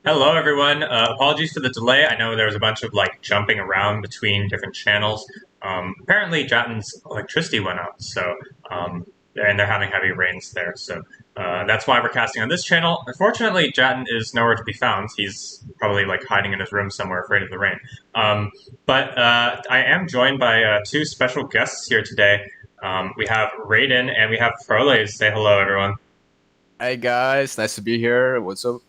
Hello, everyone. Apologies for the delay. I know there was a bunch of jumping around between different channels. Apparently, Jatten's electricity went out, so and they're having heavy rains there. So that's why we're casting on this channel. Unfortunately, Jatten is nowhere to be found. He's probably hiding in his room somewhere, afraid of the rain. But I am joined by two special guests here today. We have Raiden and we have Prolaze. Say hello, everyone. Hey guys, nice to be here. What's up?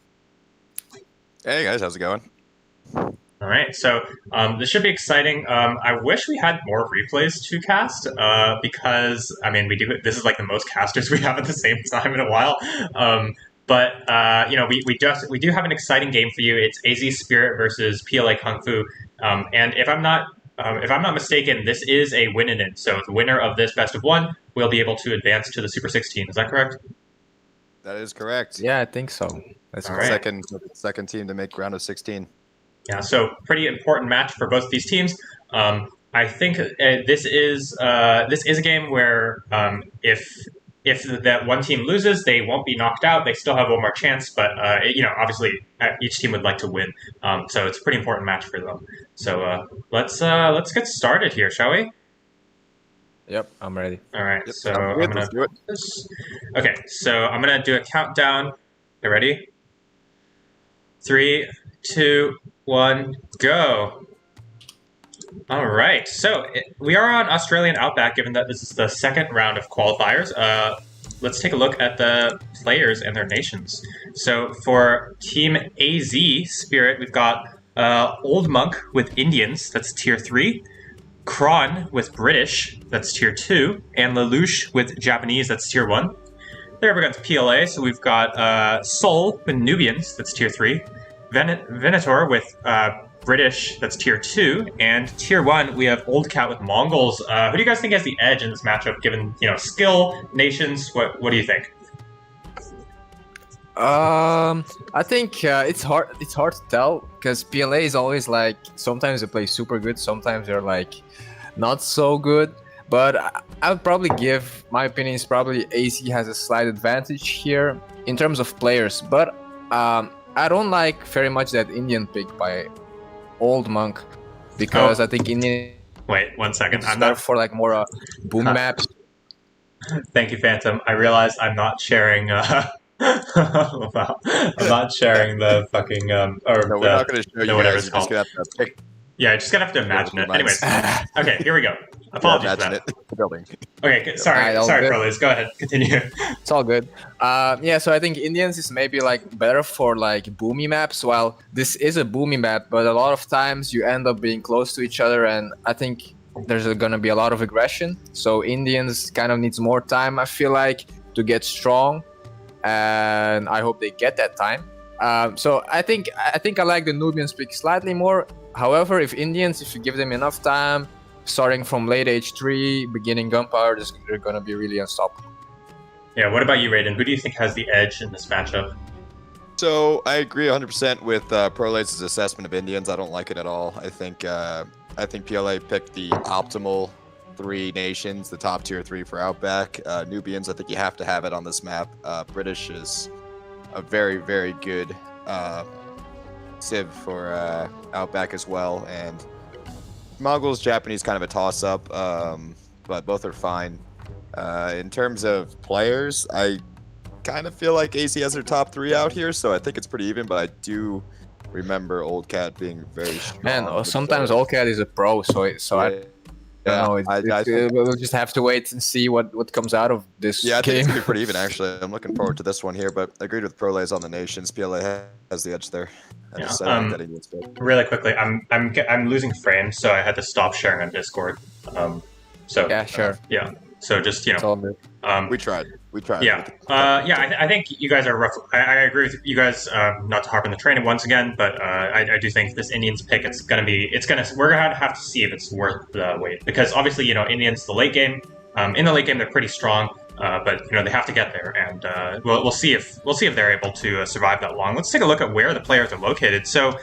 Hey guys, how's it going? All right, so this should be exciting. I wish we had more replays to cast because I mean we do. This is like the most casters we have at the same time in a while. But you know we do have an exciting game for you. It's AZ Spirit versus PLA Kungfu, and if I'm not mistaken, this is a win-in. So the winner of this best of one will be able to advance to the Super 16. Is that correct? That is correct. Yeah, I think so. That's All correct. right. Second team to make round of 16. Yeah, so pretty important match for both of these teams. I think this is a game where if that one team loses, they won't be knocked out. They still have one more chance, but you know, obviously, each team would like to win. So it's a pretty important match for them. So let's get started here, shall we? Yep, I'm ready. All right. Yep, So sounds good. I'm gonna. Let's do it. Okay, so I'm gonna do a countdown. You ready? 3, 2, 1, go! All right, so we are on Australian Outback, given that this is the second round of qualifiers. Let's take a look at the players and their nations. So for Team AZ Spirit, we've got Old Monk with Indians, that's Tier 3. Kron with British, that's Tier 2. And Lelouch with Japanese, that's Tier 1. There we go to PLA, so we've got Sol with Nubians, that's Tier 3. Venator with British, that's Tier 2. And Tier 1, we have Old Cat with Mongols. Who do you guys think has the edge in this matchup, given, you know, skill, nations? What do you think? I think it's hard. It's hard to tell because PLA is always like sometimes they play super good, sometimes they're like not so good. But I would probably give my opinion is probably AC has a slight advantage here in terms of players. But I don't like very much that Indian pick by Old Monk because I think Indian Wait, 1 second. is I'm better not. for like more boom maps. Thank you, Phantom. I realized I'm not sharing. Wow. I'm not sharing the fucking No, we're not going to show you whatever guys. it's You're just called. going to have to pick. Yeah, I just gotta have to imagine it. Anyways, okay, here we go. Apologies for Imagine that. it. The building. Okay, sorry, all good. Prolaze. Go ahead, continue. It's all good. Yeah, so I think Indians is maybe like better for like boomy maps. While this is a boomy map, but a lot of times you end up being close to each other, and I think there's gonna be a lot of aggression. So Indians kind of needs more time, I feel like, to get strong, and I hope they get that time. So I think I like the Nubians pick slightly more. However, if you give them enough time, starting from late H3, beginning gunpowder, they're gonna be really unstoppable. Yeah, what about you, Raiden? Who do you think has the edge in this matchup? So I agree 100% with Prolaze's assessment of Indians. I don't like it at all. I think PLA picked the optimal 3 nations, the top tier 3 for Outback. Nubians, I think you have to have it on this map. British is a very, very good civ for Outback as well, and Mongols, Japanese, kind of a toss-up, but both are fine. In terms of players, I kind of feel like AC has their top 3 out here, so I think it's pretty even, but I do remember Old Cat being very strong. Man, sometimes Old Cat is a pro, so I don't know. We'll just have to wait and see what comes out of this Yeah, I think game. it's gonna be pretty even actually. I'm looking forward to this one here, but I agreed with Prolaze on the nations. PLA has the edge there. I Yeah, just said I think that Indians pick. Really quickly, I'm losing frame, so I had to stop sharing on Discord. So Yeah, sure. yeah. So just, you It's know, all good. We tried. yeah, I think you guys are rough. I agree with you guys. Not to harp on the train once again, but I do think this Indians pick. We're gonna have to see if it's worth the wait, because obviously, you know, Indians the late game. In the late game, they're pretty strong, but you know they have to get there, and we'll see if they're able to survive that long. Let's take a look at where the players are located. So,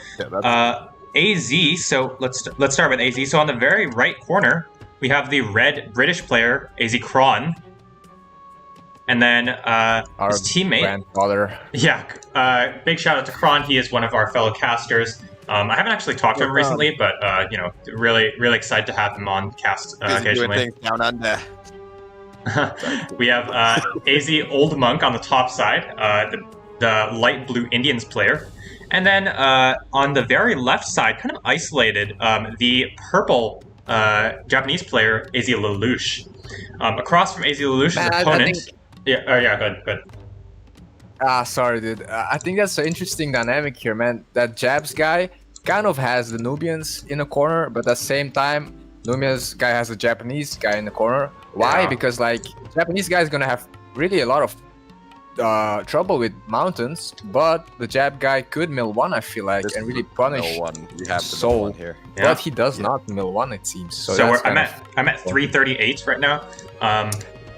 AZ. So let's start with AZ. So on the very right corner, we have the red British player, AZ Kron. And then Our his teammate, grandfather. yeah, big shout out to Kron. He is one of our fellow casters. I haven't actually talked to him recently, but you know, really excited to have him on the cast occasionally. Doing things down under. We have AZ Old Monk on the top side, the light blue Indians player. And then on the very left side, kind of isolated, the purple Japanese player, AZ Lelouch. Across from AZ Lelouch's opponent... Yeah, good. Sorry, dude. I think that's an interesting dynamic here, man. That Jabs guy kind of has the Nubians in a corner, but at the same time, Nubians guy has a Japanese guy in the corner. Why? Yeah. Because like Japanese guy is gonna have really a lot of trouble with mountains, but the Jab guy could mill one, I feel like, and really punish Mill one. You have to Soul. mill one here. Yeah. But he does not mill one, it seems. So I'm at 338 right now.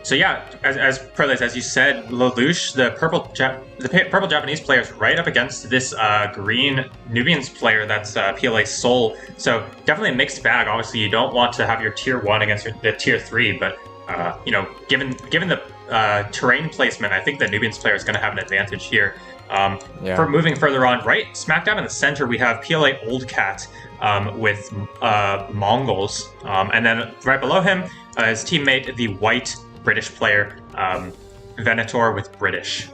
So yeah, as Prolaze, as you said, Lelouch, the purple Japanese player, is right up against this green Nubians player that's PLA Soul. So definitely a mixed bag. Obviously, you don't want to have your tier 1 against the tier 3, but you know, given the terrain placement, I think the Nubians player is going to have an advantage here. For moving further on, right smack dab in the center, we have PLA Old Cat with Mongols, and then right below him, his teammate, the white British player, Venator with British.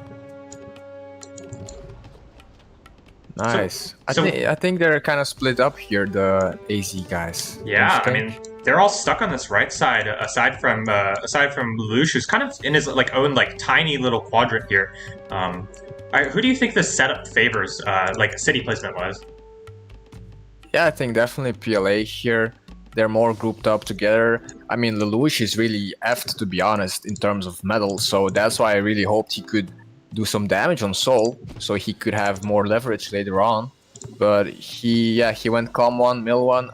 Nice. So- I think they're kind of split up here, the AZ guys. Yeah, Don't I you mean, think? they're all stuck on this right side, aside from Lelouch, who's kind of in his like own like tiny little quadrant here. Who do you think this setup favors, like city placement wise? Yeah, I think definitely PLA here. They're more grouped up together. I mean, Lelouch is really effed, to be honest, in terms of metal. So that's why I really hoped he could do some damage on Soul, so he could have more leverage later on. But he went calm one, mill one.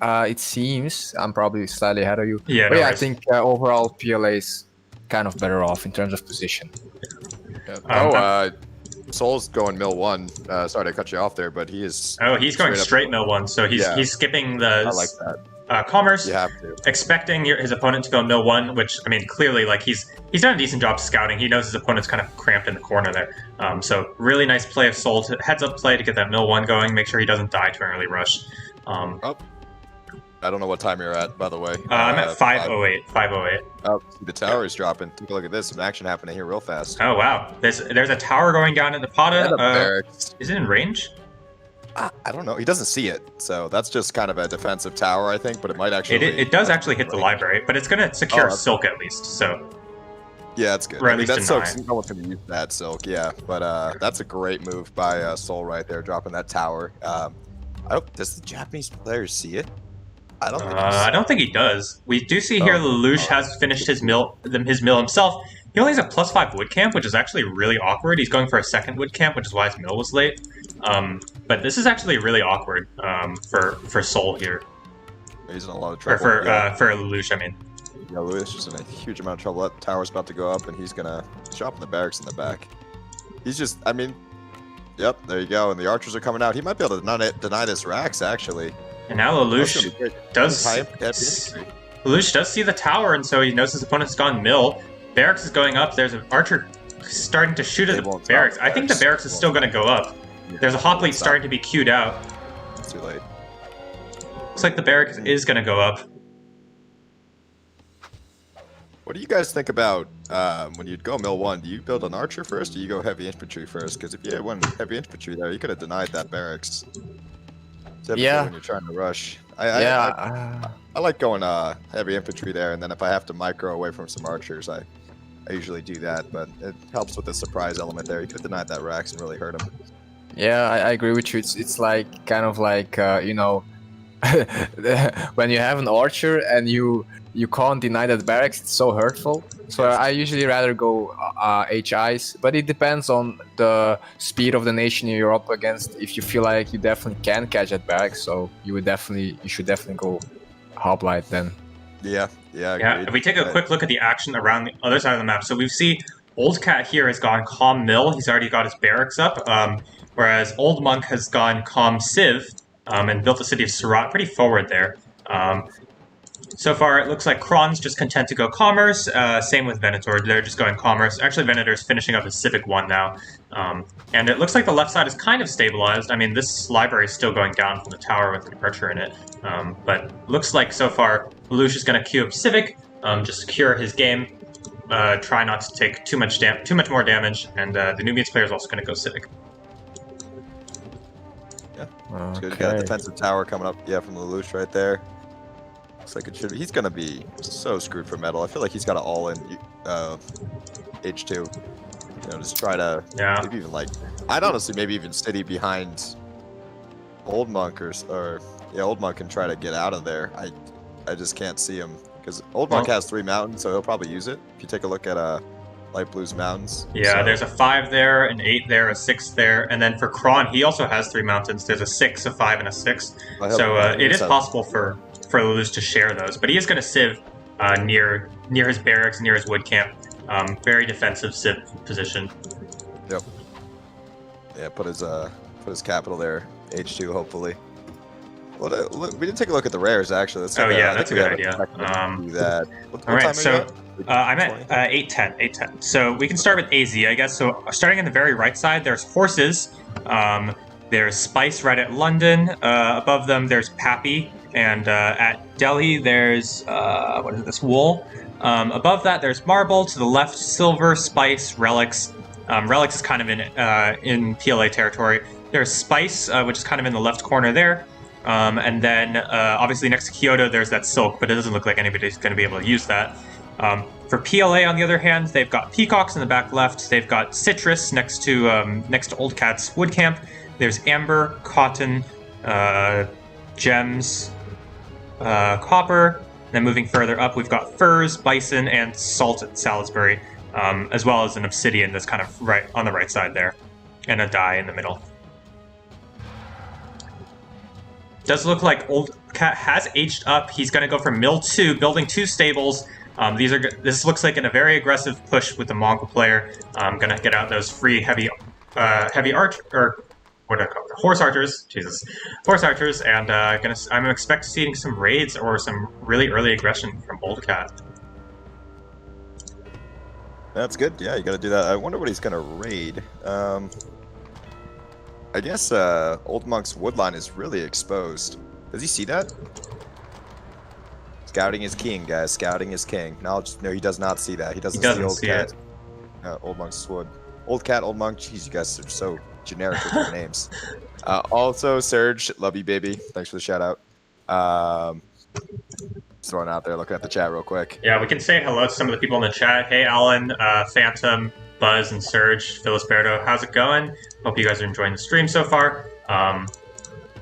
It seems I'm probably slightly ahead of you. Yeah, but no yeah, I worries. think overall PLA is kind of better off in terms of position. Yeah. Soul's going mill 1. Sorry to cut you off there, but he is. Oh, he's going up- straight mill 1, so he's skipping the I like that. commerce. You have to. Expecting his opponent to go mill 1, which, I mean, clearly, like, he's done a decent job scouting. He knows his opponent's kind of cramped in the corner there. So really nice play of Soul, heads up play to get that mill 1 going, make sure he doesn't die to an early rush. I don't know what time you're at, by the way. I'm at 508. 508. Oh, the tower is dropping. Take a look at this. Some action happening here real fast. Oh, wow. There's a tower going down in the Pata. Barracks. Is it in range? I don't know. He doesn't see it, so that's just kind of a defensive tower, I think. But it might actually. It does actually hit the library, but it's going to secure Silk at least, so... Yeah, that's good. Or at I mean, least that's deny. no one's going to use that Silk, yeah. But that's a great move by Soul right there, dropping that tower. Does the Japanese player see it? I don't think he does. We do see here Lelouch has finished his mill himself. He only has a +5 wood camp, which is actually really awkward. He's going for a second wood camp, which is why his mill was late. But this is actually really awkward for Soul here. He's in a lot of Or trouble. for Lelouch, I mean. Yeah, Lewis is in a huge amount of trouble. That tower's about to go up, and he's gonna drop in the barracks in the back. He's just, I mean, yep, there you go. And the archers are coming out. He might be able to deny this Rax, actually. And now Lelouch does see the tower, and so he knows his opponent's gone mill. Barracks is going up. There's an archer starting to shoot at the barracks. I think the barracks is still going to go up. There's a hoplite starting to be queued out. It's too late. Looks like the barracks is going to go up. What do you guys think about when you go mill 1? Do you build an archer first, or do you go heavy infantry first? Because if you had one heavy infantry there, you could have denied that barracks. Typically when you're trying to rush. I like going heavy infantry there, and then if I have to micro away from some archers, I usually do that. But it helps with the surprise element there. You could have denied that Rax and really hurt him. Yeah, I agree with you. It's like kind of like you know, when you have an archer and you can't deny that barracks, it's so hurtful. So I usually rather go HIs, but it depends on the speed of the nation you're up against. If you feel like you definitely can catch that barracks, so you should definitely go hoplite then. Yeah. If we take a quick look at the action around the other side of the map, so we see Old Cat here has gone Calm Mill. He's already got his barracks up, whereas Old Monk has gone Calm Civ and built the city of Surat pretty forward there. So far, it looks like Kron's just content to go Commerce. Same with Venator. They're just going Commerce. Actually, Venator's finishing up his Civic 1 now. And it looks like the left side is kind of stabilized. I mean, this library is still going down from the tower with the departure in it. But looks like so far, Lelouch is going to queue up Civic, just secure his game. Try not to take too much more damage, and the Nubians player is also going to go Civic. Yeah, it's good. You got a defensive tower coming up, yeah, from Lelouch right there. Looks like it should be. He's going to be so screwed for metal. I feel like he's got to all in H2. You know, just try to maybe even like, I'd honestly maybe even city behind Old Monk or Old Monk and try to get out of there. I just can't see him. Because Old Monk has 3 mountains, so he'll probably use it. If you take a look at Light Blue's mountains. Yeah, there's a 5 there, an 8 there, a 6 there, and then for Kron, he also has 3 mountains. There's a 6, a 5, and a 6. So it is possible for Lelouch to share those, but he is going to civ near his barracks, near his wood camp. Very defensive civ position. Yep. Yeah, put his capital there, H2 hopefully. Well, we didn't take a look at the rares actually. Let's that's a good idea. Do that. What all right, time so I'm at 8:10. So we can start with AZ, I guess. So starting on the very right side, there's horses. There's Spice right at London. Above them, there's Pappy, and at Delhi, there's what is this? Wool. Above that, there's Marble. To the left, Silver, Spice, Relics. Relics is kind of in PLA territory. There's Spice, which is kind of in the left corner there. And then, obviously, next to Kyoto, there's that Silk, but it doesn't look like anybody's going to be able to use that. For PLA, on the other hand, they've got Peacocks in the back left. They've got Citrus next to Old Cat's Wood Camp. There's Amber, Cotton, Gems, Copper. Then moving further up, we've got Furs, Bison, and Salt at Salisbury, as well as an Obsidian that's kind of right on the right side there, and a Die in the middle. Does look like Old Cat has aged up. He's going to go for Mill 2, building 2 stables. This looks like a very aggressive push with the Mongol player. Going to get out those free heavy arch or what do I call it? Horse archers. Jesus, horse archers, and I'm expecting seeing some raids or some really early aggression from Old Cat. That's good. Yeah, you got to do that. I wonder what he's going to raid. I guess Old Monk's woodline is really exposed. Does he see that? Scouting is king, guys. Scouting is king. No, he does not see that. He doesn't see Old Cat. Old Monk's wood. Old Cat, Old Monk. Jeez, you guys are so generic with your names. Also, Serge, love you, baby. Thanks for the shout out. Just throwing out there, looking at the chat real quick. Yeah, we can say hello to some of the people in the chat. Hey, Alan, Phantom, Buzz, and Serge, Filisberto, how's it going? Hope you guys are enjoying the stream so far.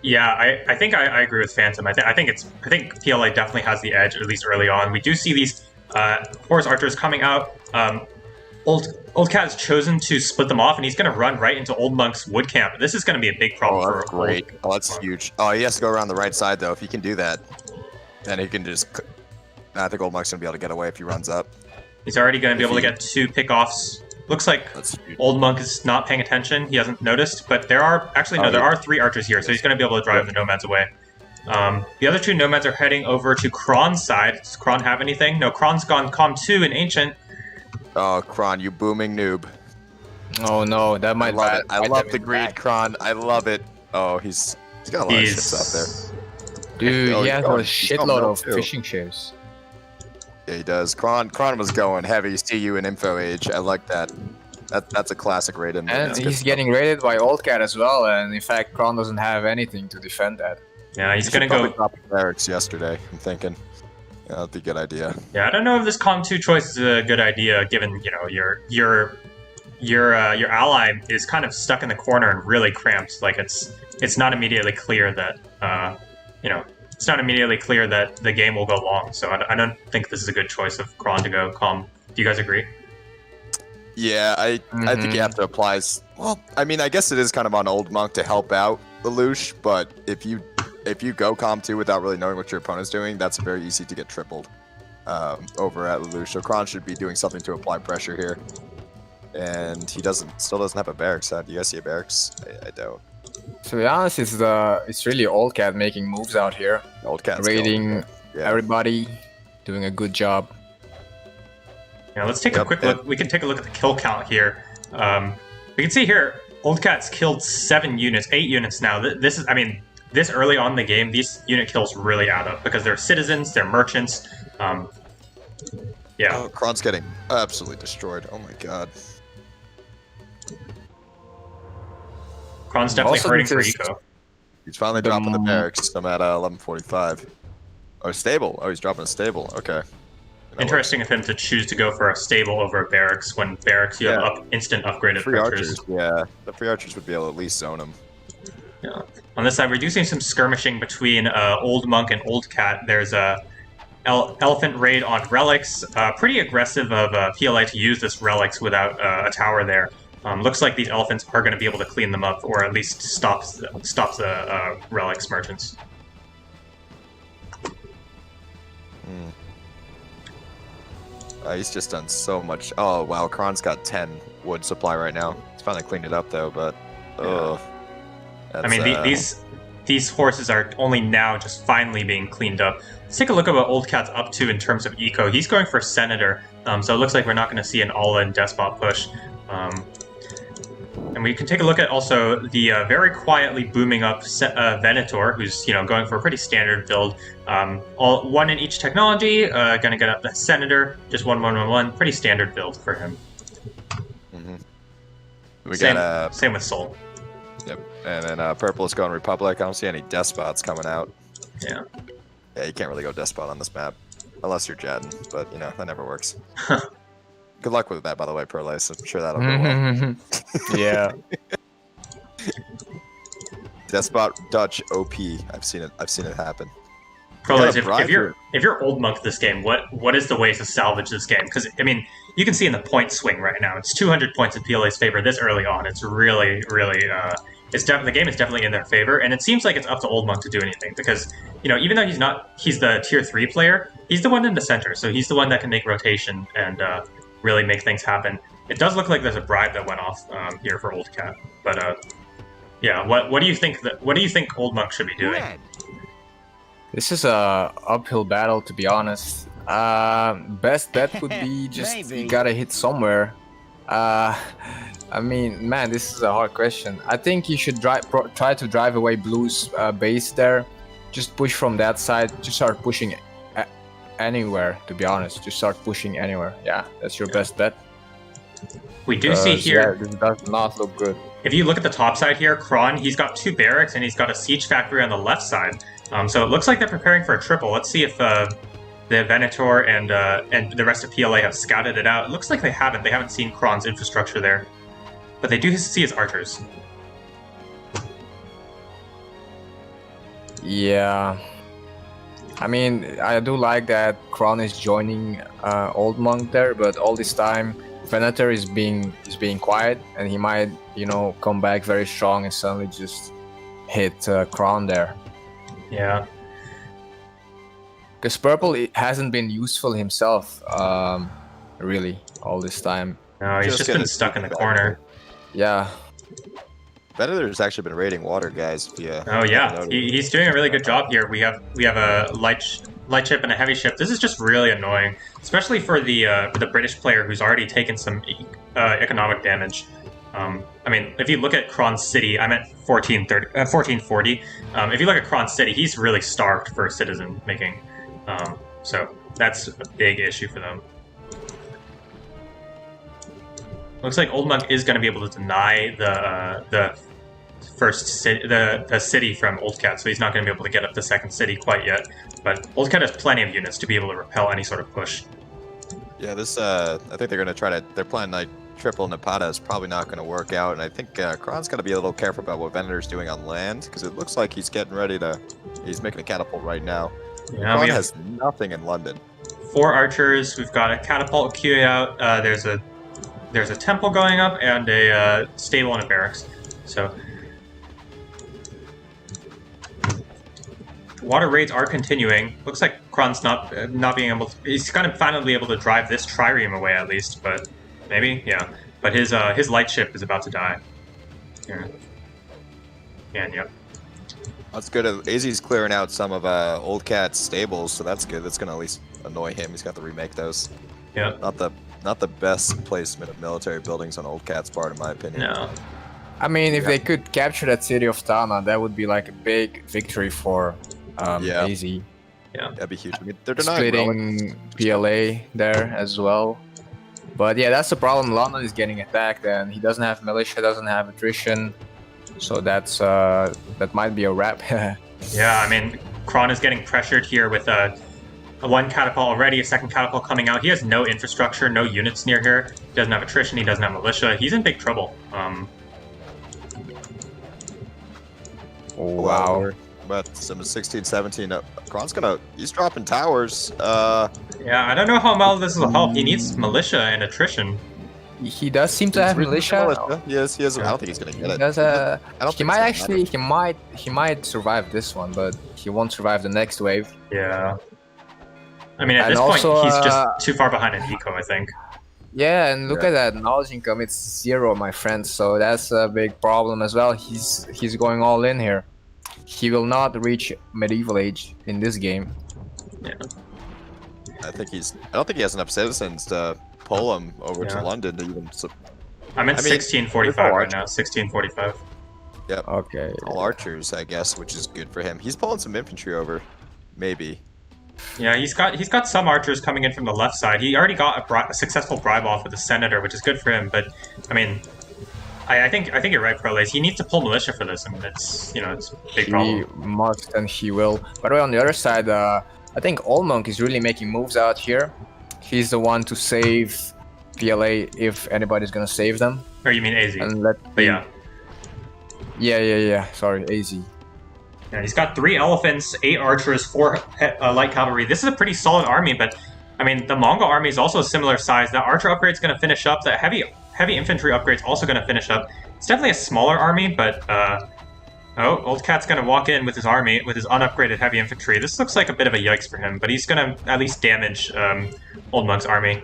Yeah, I think I agree with Phantom. I think PLA definitely has the edge, at least early on. We do see these horse archers coming out. Old Cat has chosen to split them off, and he's going to run right into Old Monk's wood camp. This is going to be a big problem for great. Oh, that's huge. Oh, he has to go around the right side though. If he can do that, then he can just. I think Old Monk's going to be able to get away if he runs up. He's already going to be able to get 2 pickoffs. Looks like Old Monk is not paying attention. He hasn't noticed, but there are there are 3 archers here, so he's going to be able to drive the nomads away. The other 2 nomads are heading over to Kron's side. Does Kron have anything? No, Kron's gone Com 2 in Ancient. Oh, Kron, you booming noob. Oh no, that might. I love the greed, Kron. I love it. Oh, he's got a lot of ships out there. Dude, he has a shitload of fishing ships. Yeah, he does. Kron was going heavy. See you in Info Age. I like that. That's a classic Raiden. And he's getting raided by Old Cat as well. And in fact, Kron doesn't have anything to defend that. Yeah, he's gonna go. Drop the barracks yesterday. I'm thinking. Yeah, that'd be a good idea. Yeah, I don't know if this Com 2 choice is a good idea, given your ally is kind of stuck in the corner and really cramped. Like it's not immediately clear that it's not immediately clear that the game will go long. So I don't think this is a good choice of Kron to go calm. Do you guys agree? Yeah, I think you have to apply. Well, I mean, I guess it is kind of on Old Monk to help out Lelouch, but if you go Com 2 without really knowing what your opponent's doing, that's very easy to get tripled over at Lelouch. So Kron should be doing something to apply pressure here. And he still doesn't have a barracks. Do you guys see a barracks? I don't. To be honest, it's really Old Cat making moves out here. Old Cat raiding everybody. doing a good job. Yeah, let's take a quick look. We can take a look at the kill count here. We can see here, Old Cat's killed 8 units now. This is, I mean, this early on in the game, these unit kills really add up because they're citizens, they're merchants. Yeah. Oh, Kron's getting absolutely destroyed. Oh my god. Kron's definitely Also, hurting for because- eco. He's finally dropping the barracks. I'm at 11:45. Oh, stable. Oh, he's dropping a stable. Okay. Interesting of him to choose to go for a stable over a barracks when barracks you have instant upgraded Free archers. Yeah, the free archers would be able to at least zone him. Yeah. On this side, we're doing some skirmishing between Old Monk and Old Cat. There's a elephant raid on relics. Pretty aggressive of PLA to use this relics without a tower there. Looks like these elephants are going to be able to clean them up, or at least stops the relics merchants. He's just done so much. Oh wow, Kron's got 10 wood supply right now. He's finally cleaned it up though, but I mean, these horses are only now just finally being cleaned up. Let's take a look at what Old Cat's up to in terms of eco. He's going for Senator, so it looks like we're not going to see an all-in despot push. And we can take a look at also the very quietly booming up Venator, who's going for a pretty standard build. All one in each technology, gonna get up the Senator, just 1-1-1-1, pretty standard build for him. Same with Soul. Yep, and then Purple is going Republic. I don't see any despots coming out. Yeah. Yeah, you can't really go despot on this map unless you're Jadden, but that never works. Good luck with that, by the way, Prolaze. I'm sure that'll go well. Yeah. Despot Dutch OP. I've seen it happen. Prolaze, if you're Old Monk this game, what is the way to salvage this game? Because I mean, you can see in the point swing right now, it's 200 points in PLA's favor this early on. It's really, really, the game is definitely in their favor, and it seems like it's up to Old Monk to do anything because even though he's the tier 3 player, he's the one in the center, so he's the one that can make rotation and really make things happen. It does look like there's a bribe that went off here for Old Cat, but yeah, what do you think Old Monk should be doing? This is a uphill battle, to be honest. Best bet would be just you gotta hit somewhere. I mean, man, this is a hard question. I think you should try to drive away Blue's base there. Just push from that side. Just start pushing anywhere, to be honest. Just start pushing anywhere. Yeah, that's your best bet. We do see here... Yeah, this does not look good. If you look at the top side here, Kron, he's got 2 barracks and he's got a siege factory on the left side. So it looks like they're preparing for a triple. Let's see if the Venator and the rest of PLA have scouted it out. It looks like they haven't. They haven't seen Kron's infrastructure there. But they do see his archers. Yeah. I mean, I do like that Kron is joining Old Monk there, but all this time Venator is being quiet, and he might, come back very strong and suddenly just hit Kron there. Yeah. Because Purple hasn't been useful himself, really, all this time. No, he's just been stuck in the corner. Yeah. Venator's actually been raiding water, guys. Yeah. Oh yeah, he's doing a really good job here. We have a light ship and a heavy ship. This is just really annoying, especially for the British player who's already taken some economic damage. I mean, if you look at Kron's city, I'm at 1440. If you look at Kron's city, he's really starved for citizen making. So that's a big issue for them. Looks like Old Monk is going to be able to deny the city from Old Cat, so he's not going to be able to get up the second city quite yet. But Old Cat has plenty of units to be able to repel any sort of push. Yeah, this I think they're going to they're planning like triple Napata is probably not going to work out, and I think Kron's going to be a little careful about what Venator's doing on land, because it looks like he's getting ready to, he's making a catapult right now. Yeah, Kron has nothing in London. 4 archers, we've got a catapult queuing out, there's a temple going up, and a stable and a barracks. So water raids are continuing. Looks like Kron's not being able to, he's going to finally be able to drive this trireme away at least, but maybe, yeah. But his light ship is about to die. Here. And yep. That's good. AZ's clearing out some of Old Cat's stables, so that's good. That's gonna at least annoy him. He's got to remake those. Yeah. Not the best placement of military buildings on Old Cat's part, in my opinion. No. I mean, if they could capture that city of Tana, that would be like a big victory for AZ. Yeah. That'd be huge. I mean, they're denying relics. Splitting PLA there as well. But yeah, that's the problem. London is getting attacked, and he doesn't have militia, doesn't have attrition, so that's that might be a wrap. Yeah, I mean, Kron is getting pressured here with a one catapult already, a second catapult coming out. He has no infrastructure, no units near here. He doesn't have attrition, he doesn't have militia. He's in big trouble. Wow. But some 16, 17. Kron's he's dropping towers. Yeah, I don't know how well this will help. He needs militia and attrition. He does seem to have militia. Yes, he has. I don't think he's gonna get it. Does, I don't he think might it's gonna actually, he might survive this one, but he won't survive the next wave. Yeah. I mean, at And this also, point, he's just too far behind in eco, I think. Yeah, and look at that knowledge income; it's 0, my friend. So that's a big problem as well. He's going all in here. He will not reach medieval age in this game. Yeah. I don't think he has enough citizens to pull him over to London to even. I'm at 1645 right now. 1645. Yep. Okay. All archers, I guess, which is good for him. He's pulling some infantry over, maybe. Yeah, he's got some archers coming in from the left side. He already got a successful bribe off with the senator, which is good for him. But I mean, I think you're right, Prolaze. He needs to pull militia for this, and it's it's a big problem. He must and he will. By the way, on the other side, I think Old Monk is really making moves out here. He's the one to save PLA if anybody's gonna save them. Or you mean AZ? And but yeah. Yeah. Sorry, AZ. Yeah, he's got 3 elephants, 8 archers, 4 light cavalry. This is a pretty solid army, but I mean, the Mongol army is also a similar size. The archer upgrade's going to finish up. The heavy infantry upgrade's also going to finish up. It's definitely a smaller army, but Old Cat's going to walk in with his army, with his unupgraded heavy infantry. This looks like a bit of a yikes for him, but he's going to at least damage Old Monk's army.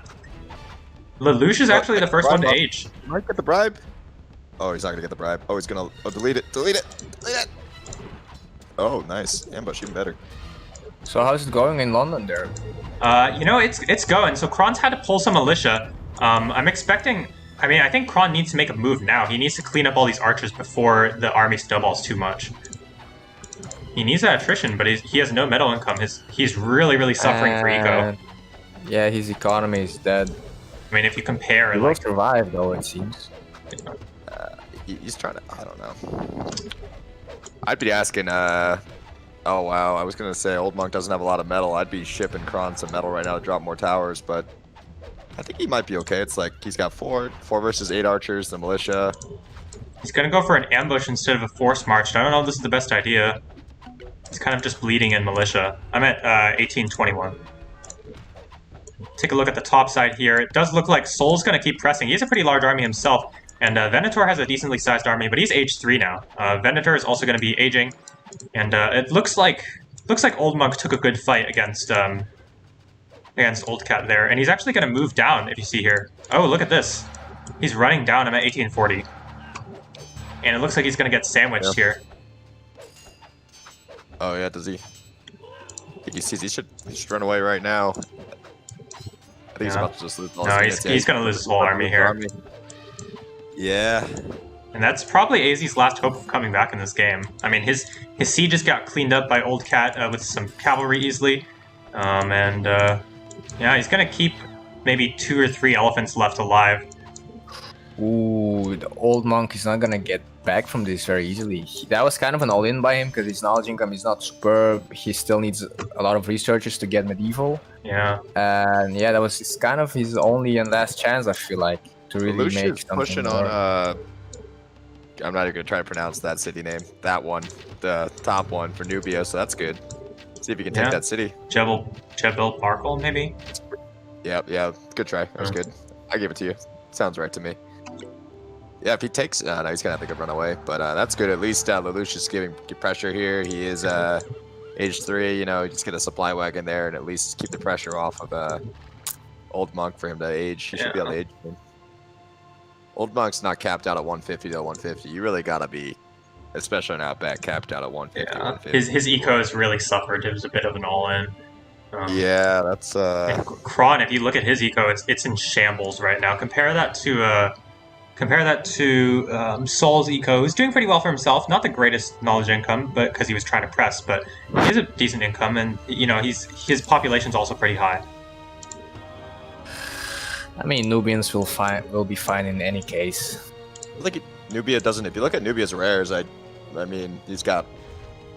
Lelouch is actually the first one to age. Might get the bribe. Oh, he's not going to get the bribe. Oh, he's going to delete it. Delete it. Delete it. Oh, nice. Ambush, even better. So how's it going in London there? It's going. So Kron's had to pull some militia. I'm expecting... I mean, I think Kron needs to make a move now. He needs to clean up all these archers before the army snowballs too much. He needs that attrition, but he has no metal income. He's really, really suffering for eco. Yeah, his economy is dead. I mean, if you compare... He will survive, though, it seems. He's trying to... I don't know. I'd be asking... Oh, wow. I was going to say Old Monk doesn't have a lot of metal. I'd be shipping Kron some metal right now to drop more towers, but... I think he might be okay. It's like he's got 4 versus 8 archers, the militia. He's going to go for an ambush instead of a force march. I don't know if this is the best idea. He's kind of just bleeding in militia. I'm at 1821. Take a look at the top side here. It does look like Sol's going to keep pressing. He has a pretty large army himself. And Venator has a decently sized army, but he's age 3 now. Venator is also going to be aging. And it looks like Old Monk took a good fight against Old Cat there. And he's actually going to move down, if you see here. Oh, look at this. He's running down. I'm at 1840. And it looks like he's going to get sandwiched here. Oh, yeah, does he? I think he sees he should run away right now. I think he's about to just lose all his he's going to lose his whole army here. Yeah. And that's probably AZ's last hope of coming back in this game. I mean, his siege just got cleaned up by Old Cat with some cavalry easily. Yeah, he's going to keep maybe 2 or 3 elephants left alive. Ooh, the Old Monk is not going to get back from this very easily. That was kind of an all-in by him because his knowledge income is not superb. He still needs a lot of researchers to get medieval. Yeah. And yeah, that was kind of his only and last chance, I feel like, to really Lelouch make is something pushing more. on, I'm not even going to try to pronounce that city name. That one, the top one for Nubia, so that's good. See if you can take that city. Jebel Parkle, maybe? Yeah, good try. That was good. I give it to you. Sounds right to me. Yeah, if he takes... no, he's going to have to run away. But that's good. At least Lelouch is giving pressure here. He is age 3. You know, just get a supply wagon there and at least keep the pressure off of Old Monk for him to age. He should be able to age him. Old Monk's not capped out at 150 to 150. You really got to be especially on Outback, capped out at 150. Yeah, 150. his ecos really suffered. It was a bit of an all-in. Yeah, that's And Kron, if you look at his eco, it's in shambles right now. Compare that to Sol's eco, who's doing pretty well for himself. Not the greatest knowledge income, but because he was trying to press, but he has a decent income, and you know his population's also pretty high. I mean, Nubians will be fine in any case. like Nubia doesn't. If you look at Nubia's rares, I mean, he's got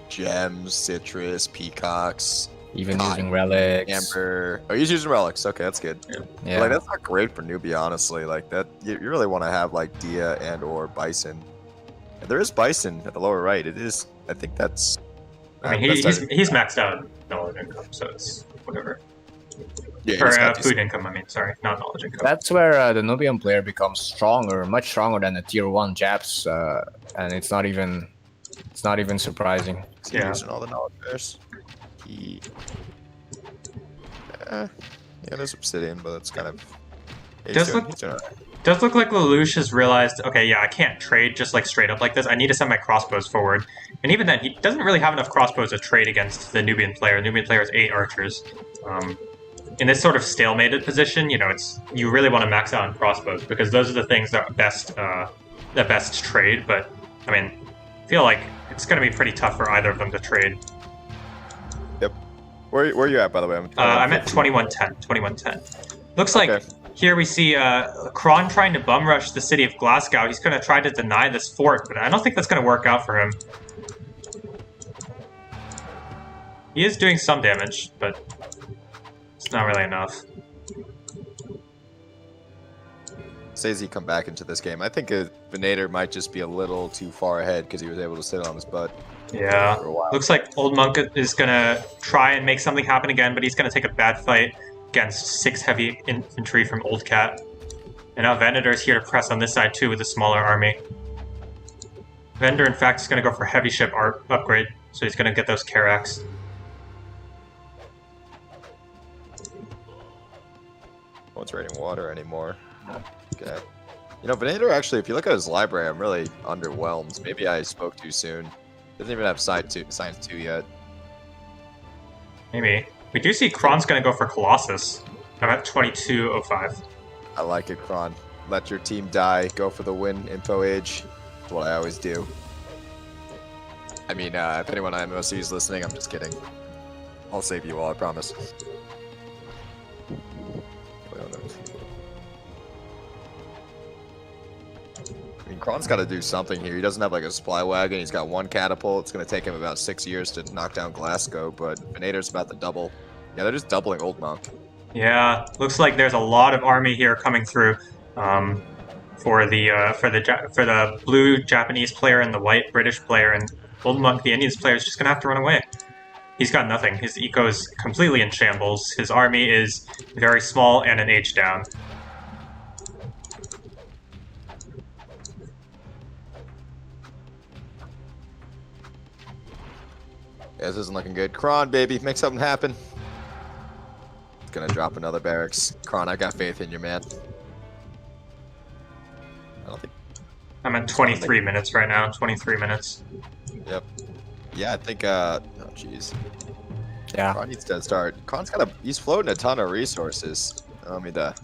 gems, citrus, peacocks. Even using relics. Amber. Oh, he's using relics. Okay, that's good. Yeah. Like that's not great for Nubia, honestly. Like that, you really want to have like Dia and or Bison. And there is Bison at the lower right. It is. I think that's. I mean, he's maxed out knowledge income, so it's whatever. Yeah, or food income. I mean, sorry, not knowledge income. That's where the Nubian player becomes stronger, much stronger than the tier 1 Japs, and it's not even surprising. Yeah. Using all the knowledge bears. Yeah, there's Obsidian, but it's kind of. Does look like Lelouch has realized, okay, yeah, I can't trade just like straight up like this. I need to send my crossbows forward, and even then, he doesn't really have enough crossbows to trade against the Nubian player. The Nubian player has 8 archers. In this sort of stalemated position, you know, you really want to max out on crossbows because those are the things that best trade. But I mean, I feel like it's going to be pretty tough for either of them to trade. Yep. Where are you at, by the way? I'm at 2110. 2110. Looks like here we see Kron trying to bum rush the city of Glasgow. He's going to try to deny this fort, but I don't think that's going to work out for him. He is doing some damage, but it's not really enough. Says he come back into this game. I think Venator might just be a little too far ahead because he was able to sit on his butt. Yeah, looks like Old Monk is going to try and make something happen again, but he's going to take a bad fight against 6 heavy infantry from Old Cat. And now Venator is here to press on this side too with a smaller army. Venator, in fact, is going to go for heavy ship upgrade, so he's going to get those Carracks. No one's raiding water anymore. Okay. You know, Venator actually, if you look at his library, I'm really underwhelmed. Maybe I spoke too soon. Doesn't even have Science 2 yet. Maybe. We do see Kron's going to go for Colossus. I'm at 2205. I like it, Kron. Let your team die. Go for the win, Info Age. That's what I always do. I mean, if anyone on MOC is listening, I'm just kidding. I'll save you all, I promise. I mean, Kron's got to do something here. He doesn't have like a supply wagon. He's got 1 catapult. It's going to take him about 6 years to knock down Glasgow, but Venator's about to double. Yeah, they're just doubling Old Monk. Yeah, looks like there's a lot of army here coming through for the blue Japanese player and the white British player, and Old Monk, the Indians player, is just going to have to run away. He's got nothing. His eco is completely in shambles. His army is very small and an age down. Yeah, this isn't looking good. Kron, baby, make something happen. It's gonna drop another barracks. Kron, I got faith in you, man. I don't think... I'm at 23 minutes right now. 23 minutes. Yep. Yeah, I think, oh, jeez. Yeah. Kron needs to start. Kron's he's floating a ton of resources. I don't mean to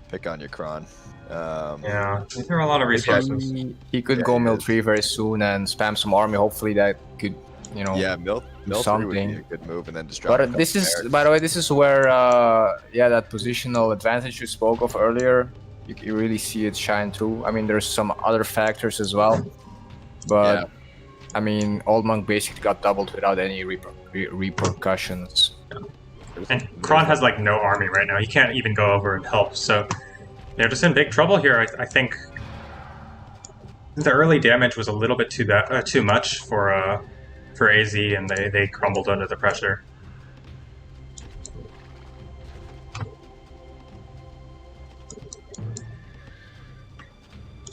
pick on you, Kron. Yeah, there are a lot of resources. He could go Mill 3 very soon and spam some army. Hopefully that could, you know, yeah, Mill 3 would be a good move, and then just drop. But this is, by the way, this is where, yeah, that positional advantage you spoke of earlier, you really see it shine through. I mean, there's some other factors as well, but yeah. I mean, Old Monk basically got doubled without any repercussions. And Kron has like no army right now. He can't even go over and help, so they're just in big trouble here. I think the early damage was a little bit too much for AZ, and they crumbled under the pressure.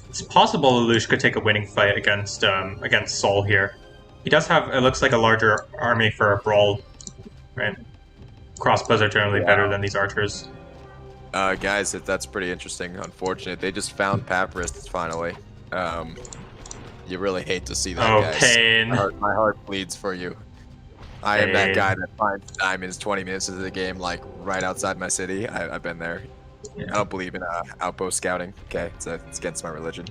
It's possible Lelouch could take a winning fight against Sol here. He does have, it looks like, a larger army for a brawl, right? Crossbows are generally better than these archers. Guys, that's pretty interesting. Unfortunate, they just found Papyrus finally. You really hate to see that, Oh, guys. pain. My heart bleeds for you. I am that guy that finds diamonds 20 minutes into the game, like right outside my city. I've been there. Yeah. I don't believe in outpost scouting. Okay, it's against my religion.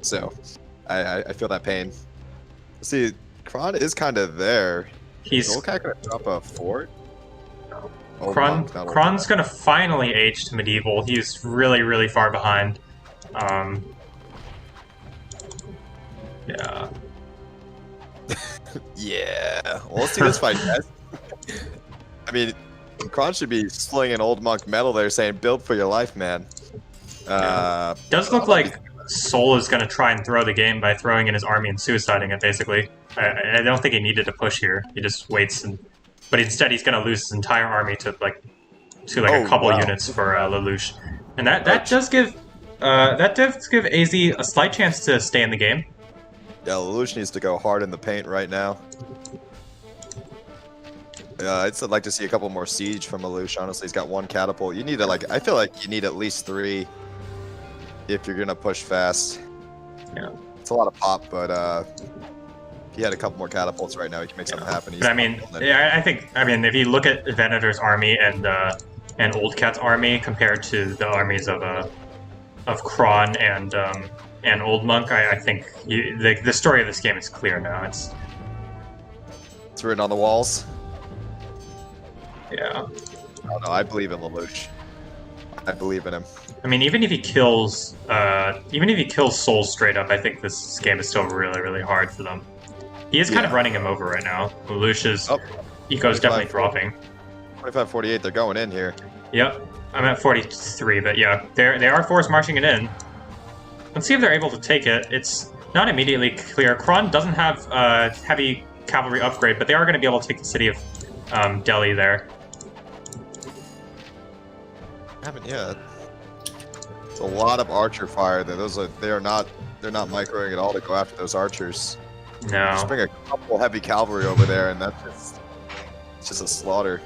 So, I feel that pain. See, Kron is kind of there. He's Is Olcat gonna drop a fort? Oh, Kron's gonna finally age to medieval. He's really, really far behind. Yeah. Yeah. Well, let's see this fight, guys. I mean, Kron should be slinging old monk metal there, saying "Build for your life, man." Does look like Soul is going to try and throw the game by throwing in his army and suiciding it, basically. I don't think he needed to push here. He just waits, but instead he's going to lose his entire army to a couple units for Lelouch. And that does give AZ a slight chance to stay in the game. Yeah, Lelouch needs to go hard in the paint right now. I'd like to see a couple more siege from Lelouch. Honestly, he's got one catapult. You need to I feel like you need at least 3 if you're gonna push fast. Yeah, it's a lot of pop, but if he had a couple more catapults right now, he can make something happen. But I mean, if you look at Venator's army and Old Cat's army compared to the armies of Kron and Old Monk, I think the story of this game is clear now. It's written on the walls. Yeah. Oh no, I believe in Lelouch. I believe in him. I mean, even if he kills Soul straight up, I think this game is still really, really hard for them. He is kind of running him over right now. Lelouch's eco is definitely dropping. 25-48, they're going in here. Yep, I'm at 43, but yeah, they are force marching it in. Let's see if they're able to take it. It's not immediately clear. Kron doesn't have heavy cavalry upgrade, but they are going to be able to take the city of Delhi there. Haven't yet. It's a lot of archer fire there. They're not microing at all to go after those archers. No. Just bring a couple heavy cavalry over there, and it's just a slaughter.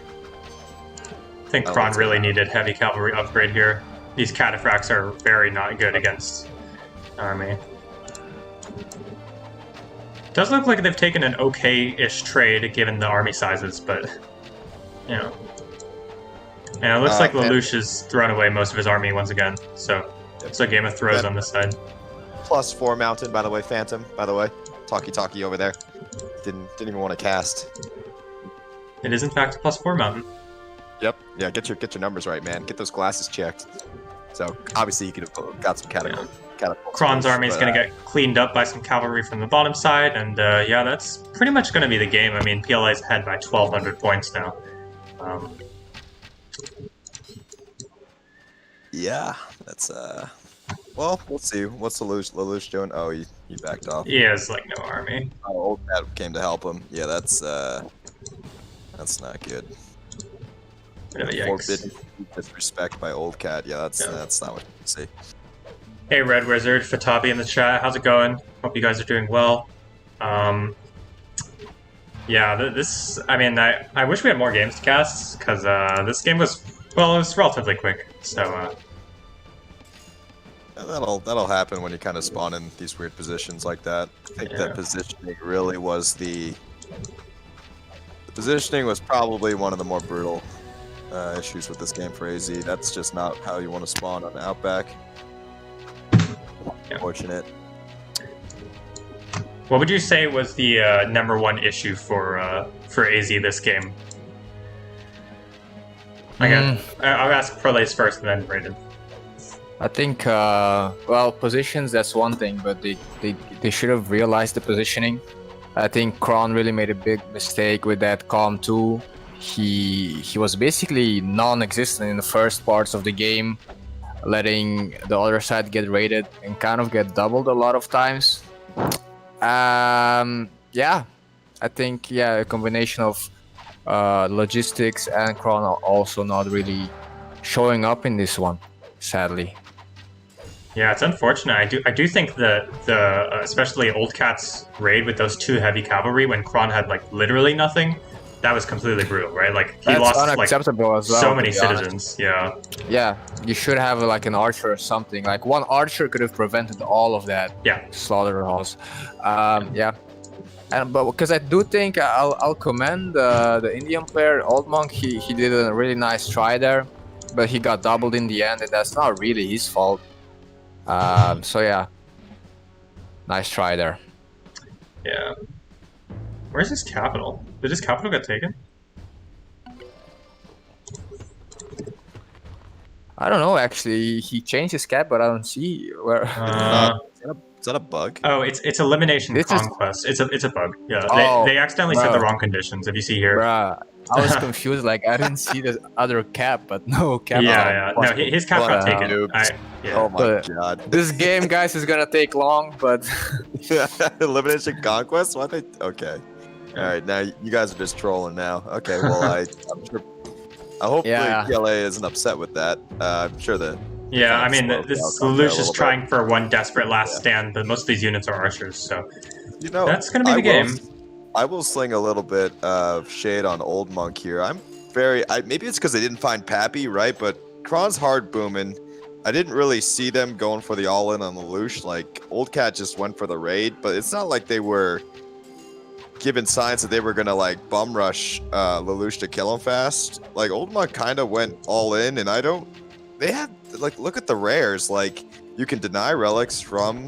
I think Kron really needed heavy cavalry upgrade here. These cataphracts are very not good against army. Does look like they've taken an okay-ish trade given the army sizes, but you know. And it looks like Lelouch has thrown away most of his army once again, so it's a game of throws on this side. +4 mountain, by the way, Phantom, by the way. Talkie over there. Didn't even want to cast. It is in fact a +4 mountain. Yep. Yeah, get your numbers right, man. Get those glasses checked. So obviously you could have got some catapults. Kron's army is going to get cleaned up by some cavalry from the bottom side, and yeah, that's pretty much going to be the game. I mean, PLA is ahead by 1,200 points now. Yeah, that's well, we'll see. What's Lelouch doing? Oh, he backed off. He has like no army. Oh, Old Cat came to help him. Yeah, that's not good. Forbidden disrespect by Old Cat. Yeah, that's not what you see. Hey, Red Wizard, Fatabi in the chat. How's it going? Hope you guys are doing well. Yeah, this. I mean, I wish we had more games to cast because this game was it was relatively quick. So. That'll happen when you kind of spawn in these weird positions like that. I think that positioning really was the positioning was probably one of the more brutal issues with this game for AZ. That's just not how you want to spawn on the Outback. Unfortunate. What would you say was the #1 issue for AZ this game? I'll ask Prolaze first and then Raiden. I think, well, positions, that's one thing, but they should have realized the positioning. I think Kron really made a big mistake with that Calm 2. He was basically non-existent in the first parts of the game, letting the other side get raided and kind of get doubled a lot of times. Yeah, I think, a combination of logistics and Kron are also not really showing up in this one, sadly. Yeah, it's unfortunate. I do think that especially Old Cat's raid with those 2 heavy cavalry when Kron had like literally nothing, that was completely brutal, right? Like he That's lost like unacceptable as well. so to many be honest. citizens. Yeah. Yeah, you should have like an archer or something. Like one archer could have prevented all of that. Yeah. Slaughterhouse. Yeah. And but because I do think I'll commend the Indian player Old Monk. He did a really nice try there, but he got doubled in the end, and that's not really his fault. So yeah, nice try there. Yeah. Where's his capital? Did his capital get taken? I don't know actually. He changed his cap, but I don't see where. Is that a bug? Oh, it's elimination This is- conquest. It's a bug. Yeah. Oh, They accidentally set bro. the wrong conditions. If you see here. Bruh, I was confused. Like I didn't see the other cap, but no cap. Yeah. No, his cap What got the taken. hell? Yeah. Oh my But- god. This game, guys, is gonna take long, but Elimination conquest? Why they? Okay. All right, now you guys are just trolling now. Okay, well I'm sure. Hopefully Yeah. PLA isn't upset with that. I'm sure that. Yeah, I mean, Slowed this down combat a Lelouch is little trying for one desperate last Yeah. stand, but most of these units are archers, so You know, that's gonna be the game. I will sling a little bit of shade on Old Monk here. I'm maybe it's because they didn't find Pappy, right? But Kron's hard booming. I didn't really see them going for the all-in on Lelouch. Like, Old Cat just went for the raid, but it's not like they were given signs that they were gonna like bum rush Lelouch to kill him fast. Like, Old Monk kind of went all in, and they had like, look at the rares. Like, you can deny relics from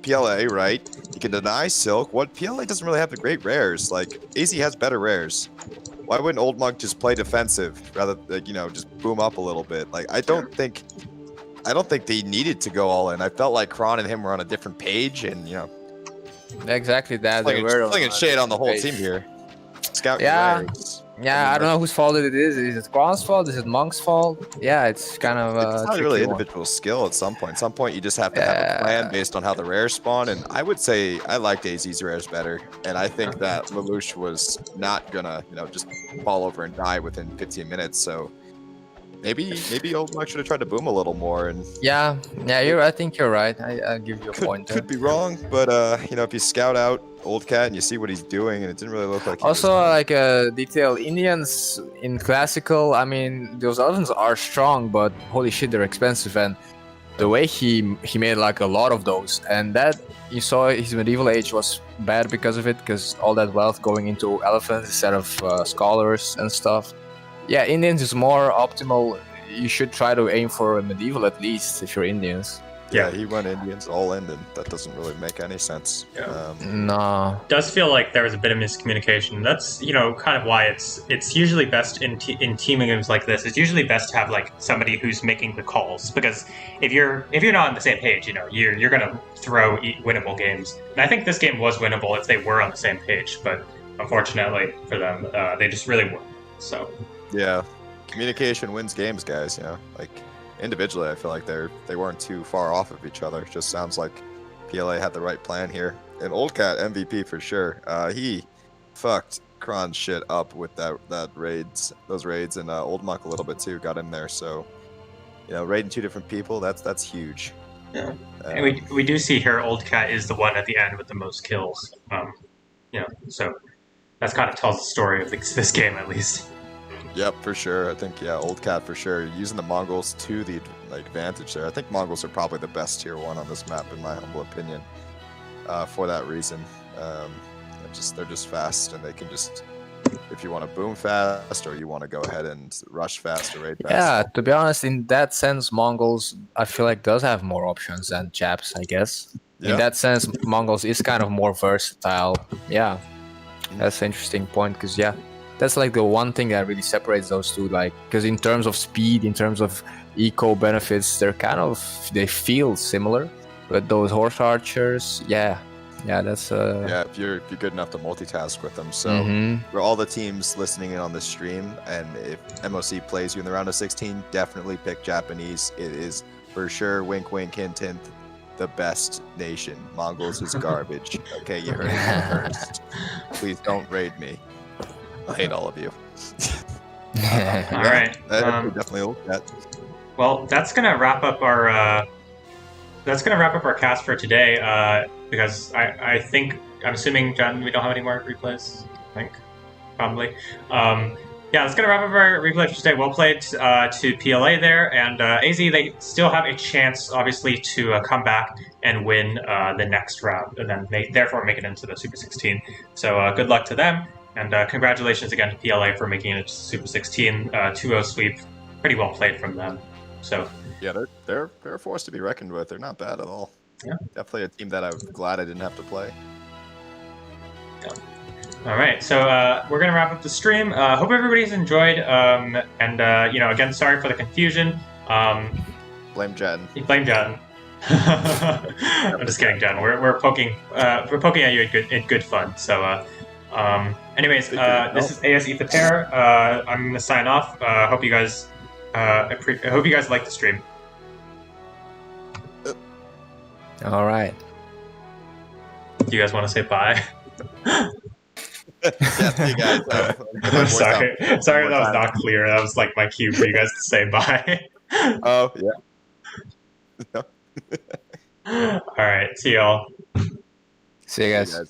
PLA, right? You can deny Silk. What PLA doesn't really have the great rares. Like, AZ has better rares. Why wouldn't Old Monk just play defensive rather than, just boom up a little bit? Like, I don't think they needed to go all in. I felt like Kron and him were on a different page, and exactly that. They slinging, were slinging shade on the whole page. team here. Scout your Yeah. rares. Yeah, I don't know whose fault it is. Is it Kron's fault? Is it Monk's fault? Yeah, it's kind of It's not tricky really one. individual skill at some point. Some point you just have to have a plan based on how the rares spawn. And I would say I liked AZ's rares better. And I think that Lelouch was not gonna, just fall over and die within 15 minutes. So maybe Old Monk should have tried to boom a little more. And Yeah, I think you're right. I give you a point there. could be wrong, but if you scout out Old Cat and you see what he's doing, and it didn't really look like. He Also, was, like a detail, Indians in classical. I mean, those elephants are strong, but holy shit, they're expensive. And the way he made like a lot of those, and that you saw his medieval age was bad because of it, because all that wealth going into elephants instead of scholars and stuff. Yeah, Indians is more optimal. You should try to aim for a medieval at least if you're Indians. yeah, he went Indians all in, and that doesn't really make any sense. Yeah. No. Does feel like there was a bit of miscommunication. That's kind of why it's usually best in teaming games like this. It's usually best to have like somebody who's making the calls, because if you're not on the same page, you're gonna throw winnable games. And I think this game was winnable if they were on the same page, but unfortunately for them, they just really weren't. So Yeah, communication wins games, guys. Like individually, I feel like they weren't too far off of each other. It just sounds like PLA had the right plan here. And Old Cat MVP for sure. He fucked Kron's shit up with those raids, and Old Monk a little bit too. Got in there, so raiding two different people. That's huge. yeah. And we do see here Old Cat is the one at the end with the most kills. So that's kind of tells the story of this game at least. Yep, for sure. I think Old Cat for sure. Using the Mongols to the advantage there. I think Mongols are probably the best tier 1 on this map in my humble opinion. For that reason, they're just fast, and they can just, if you want to boom fast or you want to go ahead and rush fast or raid fast. Yeah, to be honest, in that sense, Mongols I feel like does have more options than Japs, I guess. Yeah. In that sense, Mongols is kind of more versatile. Yeah, that's an interesting point, because that's like the one thing that really separates those two. Like, because in terms of speed, in terms of eco benefits, they feel similar. But those horse archers, that's if you're good enough to multitask with them. So for all the teams listening in on this stream, and if MOC plays you in the round of 16, definitely pick Japanese. It is for sure, wink wink, hint hint, the best nation. Mongols is garbage. Okay, you heard it first. Please don't raid me. I hate all of you. All right. Definitely Old Cat. Well, that's gonna wrap up our cast for today. Because I'm assuming, John, we don't have any more replays. I think. probably. Yeah, that's gonna wrap up our replay for today. Well played to PLA there, and AZ, they still have a chance, obviously, to come back and win the next round, and then therefore make it into the Super 16. So good luck to them, and congratulations again to PLA for making it to Super 16. 2-0 sweep, pretty well played from them. So yeah, they're a force to be reckoned with. They're not bad at all. Yeah. Definitely a team that I'm glad I didn't have to play. All right, so we're gonna wrap up the stream. Hope everybody's enjoyed, and again, sorry for the confusion. Blame Jen. Blame Jen. I'm just kidding, Jen. We're poking at you in good fun. So, anyways, this is AS Eat the Pair. I'm gonna sign off. Hope you guys like the stream. All right. Do you guys want to say bye? Yeah, see you guys. I'm sorry. Sorry, that was not clear. That was like my cue for you guys to say bye. Oh, yeah. All right. See y'all. See you guys.